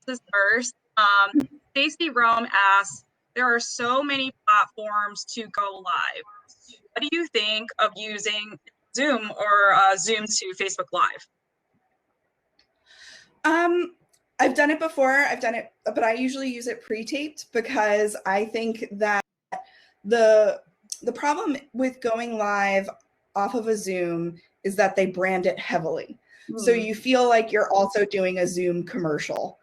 this first. Stacy Rome asks, there are so many platforms to go live. What do you think of using Zoom or Zoom to Facebook Live? I've done it before. But I usually use it pre-taped because I think that the problem with going live off of a Zoom is that they brand it heavily. So you feel like you're also doing a Zoom commercial.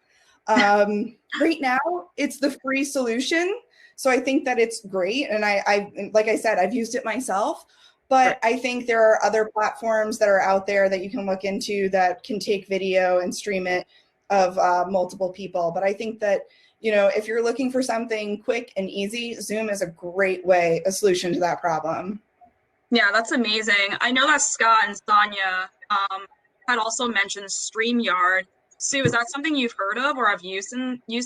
Right now, it's the free solution. So I think that it's great. And I like I said, I've used it myself. But I think there are other platforms that are out there that you can look into that can take video and stream it of multiple people. But I think that, if you're looking for something quick and easy, Zoom is a great way, a solution to that problem. Yeah, that's amazing. I know that Scott and Sonia had also mentioned StreamYard. Sue, is that something you've heard of or have used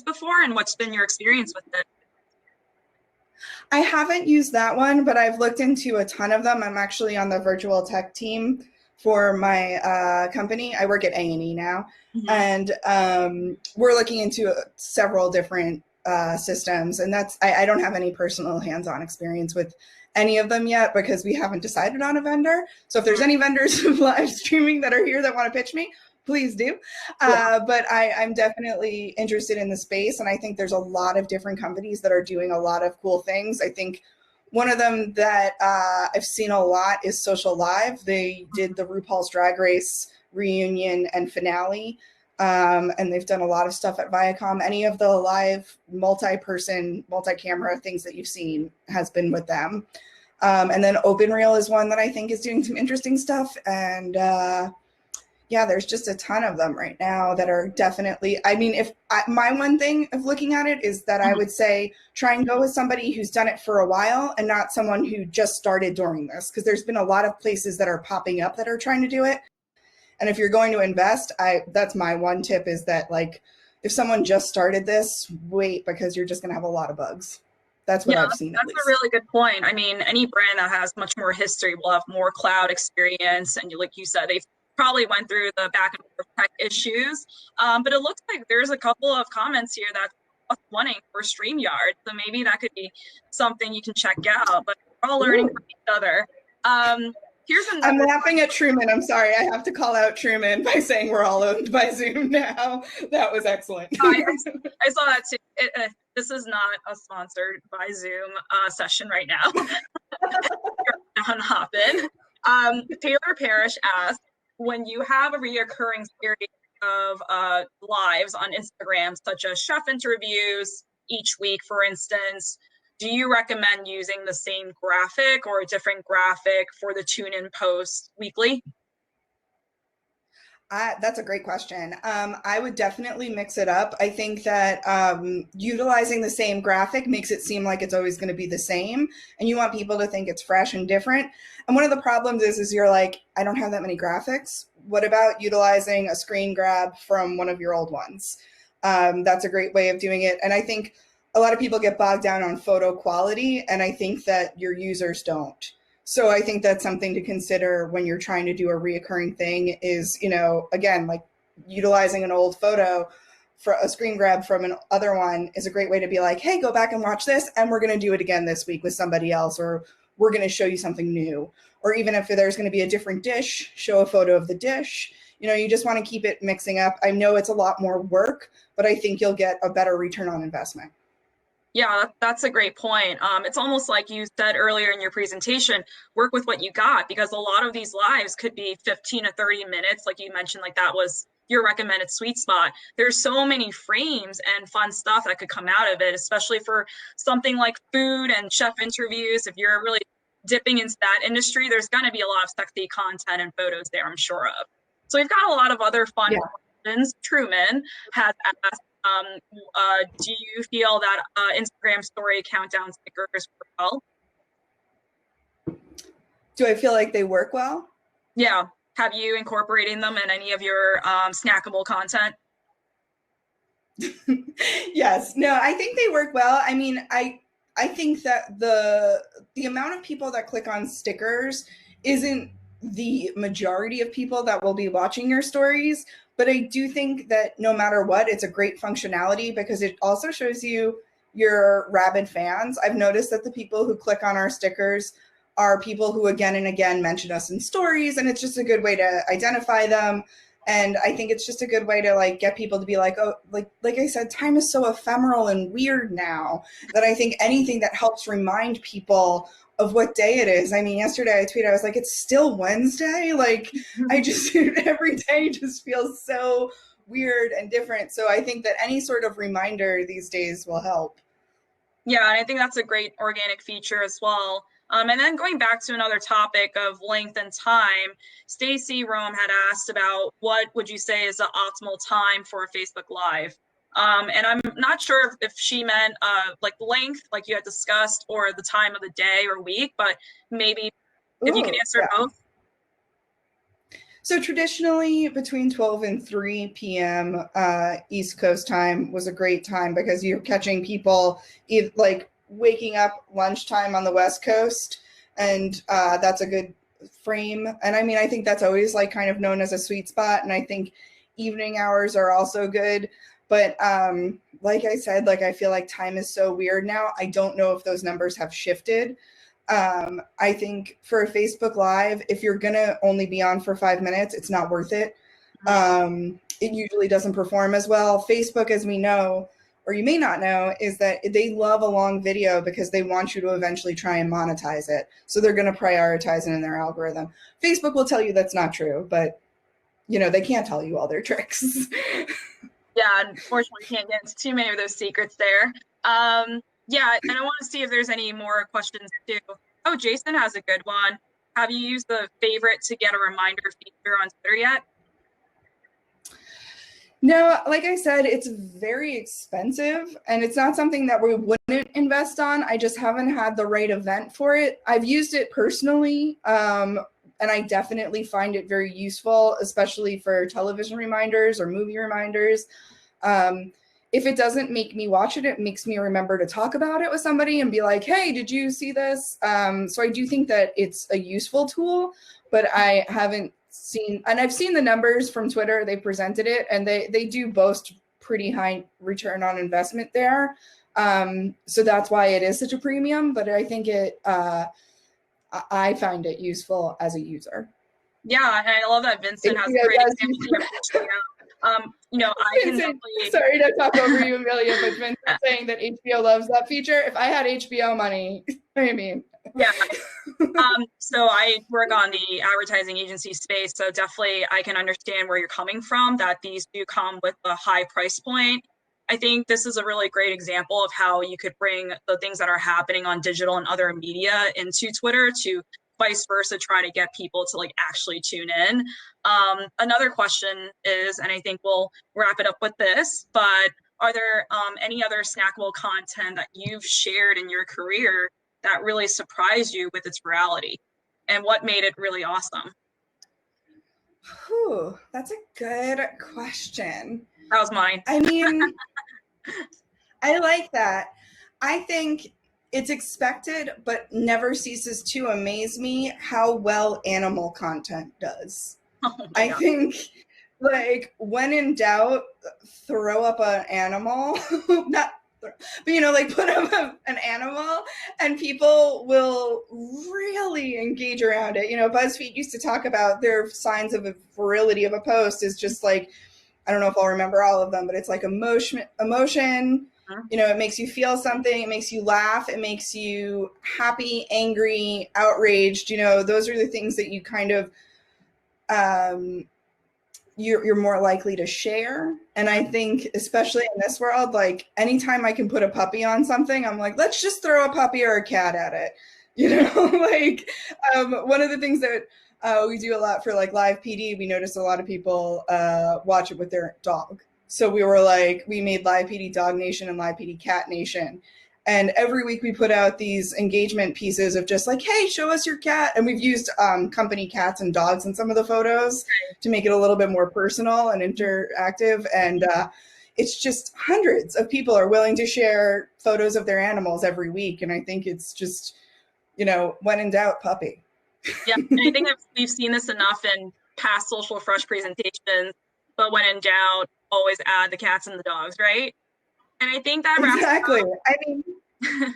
before? And what's been your experience with it? I haven't used that one, but I've looked into a ton of them. I'm actually on the virtual tech team for my company. I work at A&E now, and we're looking into several different systems. And I don't have any personal hands-on experience with any of them yet because we haven't decided on a vendor. So if there's any vendors of live streaming that are here that want to pitch me, please do. But I'm definitely interested in the space. And I think there's a lot of different companies that are doing a lot of cool things. I think one of them that I've seen a lot is Social Live. They did the RuPaul's Drag Race reunion and finale. And they've done a lot of stuff at Viacom. Any of the live multi-person, multi-camera things that you've seen has been with them. And then OpenReel is one that I think is doing some interesting stuff. And yeah, there's just a ton of them right now that are definitely, my one thing of looking at it is that I would say try and go with somebody who's done it for a while and not someone who just started during this, because there's been a lot of places that are popping up that are trying to do it. And if you're going to invest, that's my one tip is that, like, if someone just started this, wait, because you're just going to have a lot of bugs. That's what I've seen. That's a really good point. I mean, any brand that has much more history will have more cloud experience. And like you said, they've probably went through the back and forth tech issues. But it looks like there's a couple of comments here that's wanting for StreamYard. So maybe that could be something you can check out. But we're all learning from each other. I'm laughing at Truman. I'm sorry. I have to call out Truman by saying we're all owned by Zoom now. That was excellent. I saw that too. This is not a sponsored by Zoom session right now. You're hopping. Taylor Parrish asked, when you have a reoccurring series of lives on Instagram, such as chef interviews each week, for instance, do you recommend using the same graphic or a different graphic for the tune-in post weekly? That's a great question. I would definitely mix it up. I think that utilizing the same graphic makes it seem like it's always going to be the same, and you want people to think it's fresh and different. And one of the problems is you're like, I don't have that many graphics. What about utilizing a screen grab from one of your old ones? That's a great way of doing it. And I think a lot of people get bogged down on photo quality, and I think that your users don't. So I think that's something to consider when you're trying to do a reoccurring thing is, again, like utilizing an old photo for a screen grab from an other one is a great way to be like, hey, go back and watch this. And we're going to do it again this week with somebody else, or we're going to show you something new. Or even if there's going to be a different dish, show a photo of the dish. You just want to keep it mixing up. I know it's a lot more work, but I think you'll get a better return on investment. Yeah, that's a great point. It's almost like you said earlier in your presentation, work with what you got, because a lot of these lives could be 15 to 30 minutes. Like you mentioned, like that was your recommended sweet spot. There's so many frames and fun stuff that could come out of it, especially for something like food and chef interviews. If you're really dipping into that industry, there's going to be a lot of sexy content and photos there, I'm sure of. So we've got a lot of other fun questions. Truman has asked, do you feel that Instagram story countdown stickers work well? Do I feel like they work well? Yeah. Have you incorporated them in any of your snackable content? Yes. No, I think they work well. I mean, I think that the amount of people that click on stickers isn't the majority of people that will be watching your stories, But I do think that no matter what, it's a great functionality because it also shows you your rabid fans. I've noticed that the people who click on our stickers are people who again and again mention us in stories, and it's just a good way to identify them. And I think it's just a good way to like get people to be like, oh, like I said, time is so ephemeral and weird now that I think anything that helps remind people of what day it is. I mean, yesterday I tweeted, I was like, it's still Wednesday. Like I just every day just feels so weird and different. So I think that any sort of reminder these days will help. Yeah, and I think that's a great organic feature as well. And then going back to another topic of length and time, Stacy Rome had asked about what would you say is the optimal time for a Facebook Live? And I'm not sure if she meant like length, like you had discussed, or the time of the day or week, but maybe if you can Ooh, answer yeah. both. So traditionally, between 12 and 3 p.m. East Coast time was a great time because you're catching people like waking up lunchtime on the West Coast, and that's a good frame. And I mean, I think that's always like kind of known as a sweet spot, and I think evening hours are also good. But like I said, like I feel like time is so weird now. I don't know if those numbers have shifted. I think for a Facebook Live, if you're gonna only be on for 5 minutes, it's not worth it. It usually doesn't perform as well. Facebook, as we know, or you may not know, is that they love a long video because they want you to eventually try and monetize it. So they're going to prioritize it in their algorithm. Facebook will tell you that's not true, but you know, they can't tell you all their tricks. Yeah, unfortunately, can't get into too many of those secrets there. Yeah, and I want to see if there's any more questions too. Oh, Jason has a good one. Have you used the favorite to get a reminder feature on Twitter yet? No, like I said, it's very expensive and it's not something that we wouldn't invest on. I just haven't had the right event for it. I've used it personally, and I definitely find it very useful, especially for television reminders or movie reminders. If it doesn't make me watch it, it makes me remember to talk about it with somebody and be like, hey, did you see this? So I do think that it's a useful tool, but I haven't seen, and I've seen the numbers from Twitter. They presented it, and they do boast pretty high return on investment there. So that's why it is such a premium. But I think I find it useful as a user. Yeah, and I love that Vincent has a HBO great does example use of HBO. I can Vincent, definitely. sorry to talk over you, Amelia, but Vincent saying that HBO loves that feature. If I had HBO money, I mean, Yeah. So I work on the advertising agency space, so definitely I can understand where you're coming from, that these do come with a high price point. I think this is a really great example of how you could bring the things that are happening on digital and other media into Twitter to vice versa, try to get people to like actually tune in. Another question is, and I think we'll wrap it up with this, but are there any other snackable content that you've shared in your career that really surprised you with its virality, and what made it really awesome? whew, that's a good question. That was mine. I mean, I like that. I think it's expected, but never ceases to amaze me how well animal content does. Oh my I god. think, like, when in doubt, throw up an animal. Not, but you know, like put up an animal, and people will really engage around it. You know, BuzzFeed used to talk about their signs of a virility of a post is just like, I don't know if I'll remember all of them, but it's like emotion. You know, it makes you feel something. It makes you laugh. It makes you happy, angry, outraged. You know, those are the things that you kind of um, you're more likely to share. And I think, especially in this world, like anytime I can put a puppy on something, I'm like, let's just throw a puppy or a cat at it. You know, like one of the things that we do a lot for like live PD, we notice a lot of people watch it with their dog. So we were like, we made Live PD Dog Nation and Live PD Cat Nation. And every week we put out these engagement pieces of just like, hey, show us your cat. And we've used company cats and dogs in some of the photos to make it a little bit more personal and interactive. And it's just hundreds of people are willing to share photos of their animals every week. And I think it's just, you know, when in doubt, puppy. Yeah, and I think we've seen this enough in past Social Fresh presentations. but when in doubt, always add the cats and the dogs, right? And I think that wraps Exactly. it I mean, up.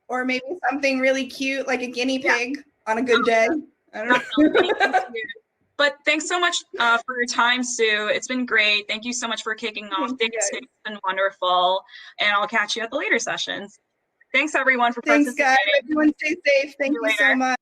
or maybe something really cute like a guinea Yeah, pig on a good day. I don't definitely. Anything know. cute. But thanks so much for your time, Sue. It's been great. Thank you so much for kicking off Thank Day you Two. guys. It's been wonderful. And I'll catch you at the later sessions. Thanks, everyone, for Thanks, participating. guys. Everyone stay safe. See Thank you you so later. much.